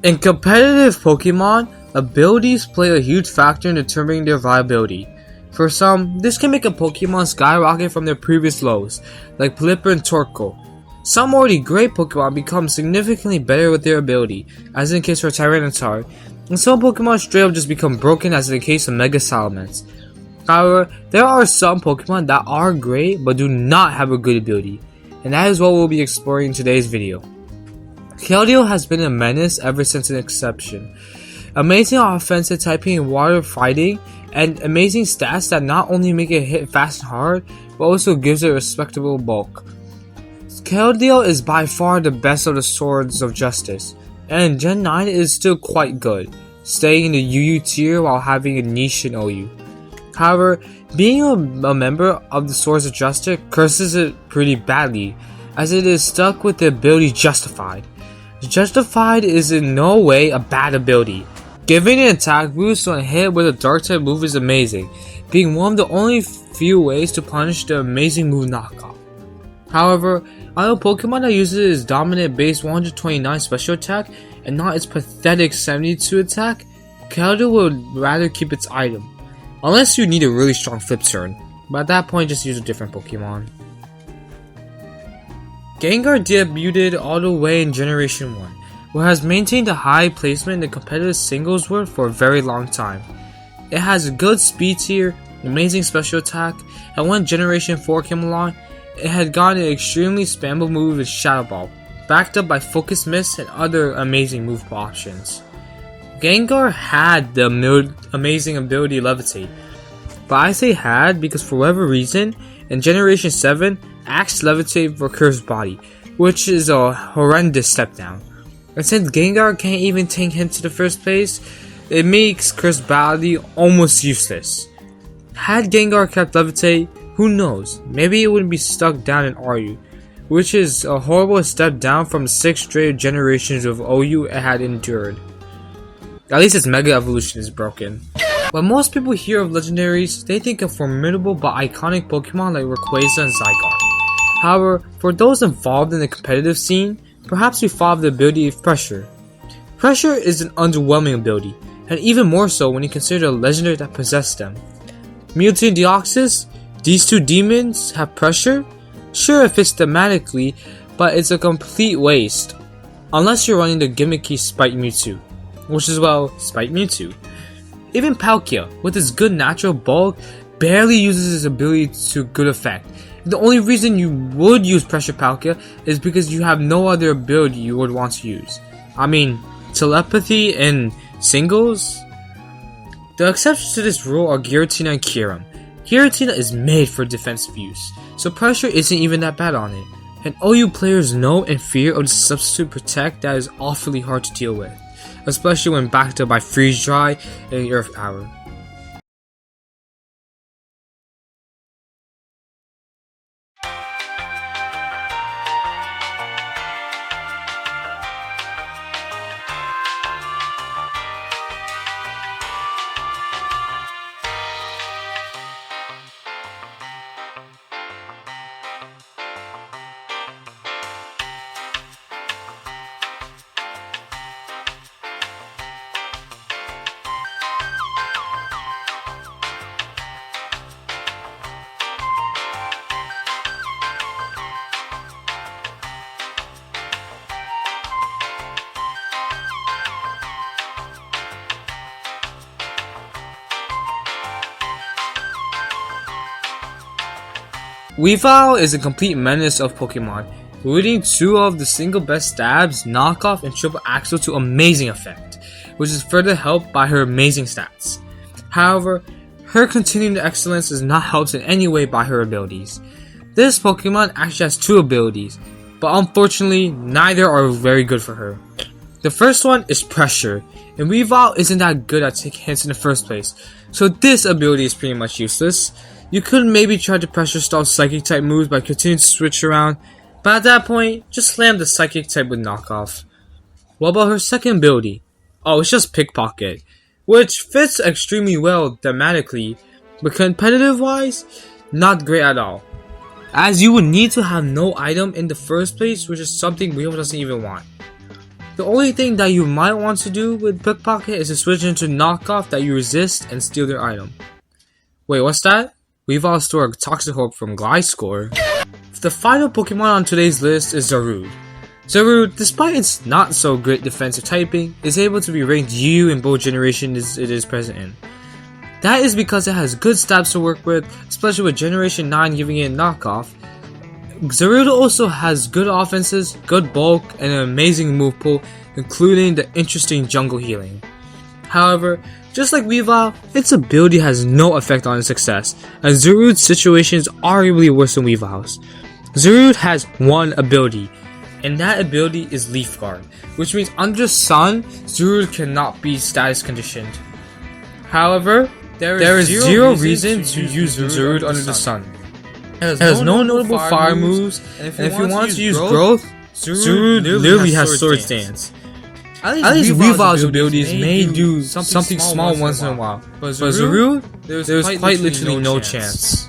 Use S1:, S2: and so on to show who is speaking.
S1: In competitive Pokemon, abilities play a huge factor in determining their viability. For some, this can make a Pokemon skyrocket from their previous lows, like Pelipper and Torkoal. Some already great Pokemon become significantly better with their ability, as in the case for Tyranitar, and some Pokemon straight up just become broken, as in the case of Mega Salamence. However, there are some Pokemon that are great but do not have a good ability, and that is what we'll be exploring in today's video. Keldeo has been a menace ever since its inception. Amazing offensive typing in water fighting, and amazing stats that not only make it hit fast and hard, but also gives it respectable bulk. Keldeo is by far the best of the Swords of Justice, and Gen 9 is still quite good, staying in the UU tier while having a niche in OU. However, being a member of the Swords of Justice curses it pretty badly, as it is stuck with the ability Justified. Justified is in no way a bad ability. Giving an attack boost when hit with a dark type move is amazing, being one of the only few ways to punish the amazing move knockoff. However, on a Pokemon that uses its dominant base 129 special attack and not its pathetic 72 attack, Keldeo would rather keep its item. Unless you need a really strong flip turn, but at that point just use a different Pokemon. Gengar debuted all the way in Generation 1, where it has maintained a high placement in the competitive singles world for a very long time. It has a good speed tier, amazing special attack, and when Generation 4 came along, it had gotten an extremely spammable move with Shadow Ball, backed up by Focus Mist and other amazing move options. Gengar had the amazing ability Levitate, but I say had because for whatever reason, in Generation 7, Axe Levitate for Cursed Body, which is a horrendous step down. And since Gengar can't even tank hits to the first place, it makes Cursed Body almost useless. Had Gengar kept Levitate, who knows, maybe it wouldn't be stuck down in RU, which is a horrible step down from the 6 straight generations of OU it had endured. At least its Mega Evolution is broken. When most people hear of legendaries, they think of formidable but iconic Pokemon like Rayquaza and Zygarde. However, for those involved in the competitive scene, perhaps we thought of the ability of Pressure. Pressure is an underwhelming ability, and even more so when you consider the legendary that possess them. Mewtwo and Deoxys, these two demons have Pressure? Sure, it fits thematically, but it's a complete waste. Unless you're running the gimmicky Spite Mewtwo, which is, well, Spite Mewtwo. Even Palkia, with its good natural bulk, barely uses its ability to good effect. The only reason you would use Pressure Palkia is because you have no other ability you would want to use. I mean, Telepathy in singles? The exceptions to this rule are Giratina and Kyurem. Giratina is made for defensive use, so Pressure isn't even that bad on it. And OU players know and fear of the substitute Protect that is awfully hard to deal with, especially when backed up by Freeze Dry and Earth Power. Weavile is a complete menace of Pokemon, wielding 2 of the single best stabs, knockoff, and triple axle to amazing effect, which is further helped by her amazing stats. However, her continued excellence is not helped in any way by her abilities. This Pokemon actually has 2 abilities, but unfortunately, neither are very good for her. The first one is Pressure, and Weavile isn't that good at taking hits in the first place, so this ability is pretty much useless. You could maybe try to pressure stall Psychic type moves by continuing to switch around, but at that point, just slam the Psychic type with knockoff. What about her second ability? Oh, it's just Pickpocket, which fits extremely well thematically, but competitive wise, not great at all, as you would need to have no item in the first place, which is something Weavile doesn't even want. The only thing that you might want to do with Pickpocket is to switch into Knockoff that you resist and steal their item. Wait, what's that? Weavile store a Toxic Orb from Gliscor. The final Pokemon on today's list is Zarude. Zarude, despite its not so good defensive typing, is able to be ranked U in both generations it is present in. That is because it has good stats to work with, especially with Generation 9 giving it Knockoff. Zarude also has good offenses, good bulk, and an amazing move pool, including the interesting jungle healing. However, just like Weavile, its ability has no effect on its success, as Zarude's situation is arguably worse than Weavile's. Zarude has one ability, and that ability is Leaf Guard, which means under Sun, Zarude cannot be status conditioned. However, there is zero reason to use Zarude under the Sun. It has no notable fire moves, and if you want to use Growth, Zarude literally has Sword Stance. At least Weavile's abilities may do something small once in a while, but Zarude, there's quite literally no chance.